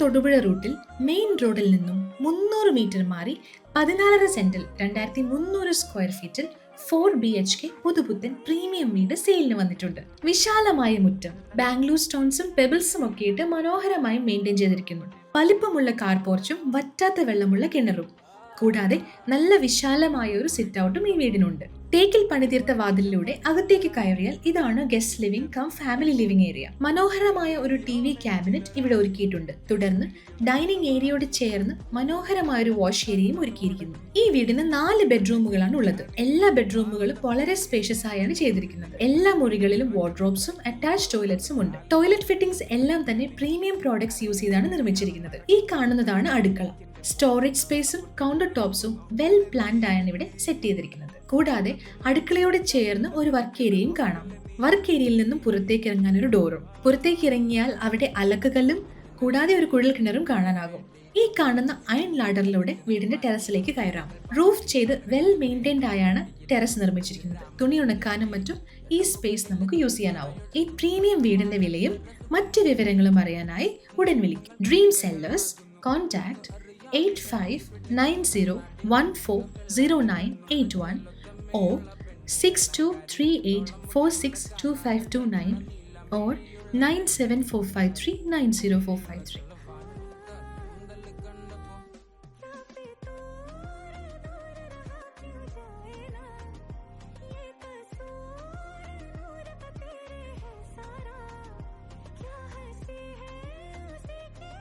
തൊടുപുഴ റൂട്ടിൽ മെയിൻ റോഡിൽ നിന്നും 300 മീറ്റർ മാറി 14.5 സെന്റിൽ 2300 സ്ക്വയർ ഫീറ്റിൽ 4 BHK പുതുപുത്തൻ പ്രീമിയം വീട് സെയിലിന് വന്നിട്ടുണ്ട്. വിശാലമായ മുറ്റം, ബാംഗ്ലൂർ സ്റ്റോൺസും പെബിൾസും ഒക്കെ ഇട്ട് മനോഹരമായി മെയിൻറ്റെയിൻ ചെയ്തിരിക്കുന്നു. വലിപ്പമുള്ള കാർ പോർച്ചും വറ്റാത്ത വെള്ളമുള്ള കിണറും കൂടാതെ നല്ല വിശാലമായ ഒരു സിറ്റ് ഔട്ടും ഈ വീടിനുണ്ട്. തേക്കിൽ പണിതീർത്ത വാതിലിലൂടെ അകത്തേക്ക് കയറിയാൽ ഇതാണ് guest living come family living area. മനോഹരമായ ഒരു TV ക്യാബിനറ്റ് ഇവിടെ ഒരുക്കിയിട്ടുണ്ട്. തുടർന്ന് ഡൈനിങ് ഏരിയയോട് ചേർന്ന് മനോഹരമായ ഒരു വാഷ് ഏരിയയും ഒരുക്കിയിരിക്കുന്നു. ഈ വീടിന് 4 ബെഡ്റൂമുകളാണ് ഉള്ളത്. എല്ലാ ബെഡ്റൂമുകളും വളരെ സ്പേഷ്യസ് ആയാണ് ചെയ്തിരിക്കുന്നത്. എല്ലാ മുറികളിലും വാർഡ്രോബ്സും അറ്റാച്ച് ടോയ്ലറ്റ്സും ഉണ്ട്. ടോയ്ലറ്റ് ഫിറ്റിംഗ്സ് എല്ലാം തന്നെ പ്രീമിയം പ്രോഡക്ട്സ് യൂസ് ചെയ്താണ് നിർമ്മിച്ചിരിക്കുന്നത്. ഈ കാണുന്നതാണ് അടുക്കള. സ്റ്റോറേജ് സ്പേസും കൗണ്ടർ ടോപ്സും വെൽ പ്ലാൻഡ് ആയാണ് ഇവിടെ സെറ്റ് ചെയ്തിരിക്കുന്നത്. കൂടാതെ അടുക്കളയോട് ചേർന്ന് ഒരു വർക്ക് ഏരിയയും കാണാം. വർക്ക് ഏരിയയിൽ നിന്നും പുറത്തേക്ക് ഇറങ്ങാൻ ഒരു ഡോറും. പുറത്തേക്ക് ഇറങ്ങിയാൽ അവിടെ അലക്കുകല്ലും കൂടാതെ ഒരു കുഴൽ കിണറും കാണാനാകും. ഈ കാണുന്ന അയൺ ലാഡറിലൂടെ വീടിന്റെ ടെറസിലേക്ക് കയറാം. റൂഫ് ചെയ്ത് വെൽ മെയിൻറ്റൈൻഡ് ആയാണ് ടെറസ് നിർമ്മിച്ചിരിക്കുന്നത്. തുണി ഉണക്കാനും മറ്റും ഈ സ്പേസ് നമുക്ക് യൂസ് ചെയ്യാനാവും. ഈ പ്രീമിയം വീടിന്റെ വിലയും മറ്റ് വിവരങ്ങളും അറിയാനായി ഉടൻ വിളിക്കും. Dream sellers contact 8590140981 or 6238462529 or 97453 90453.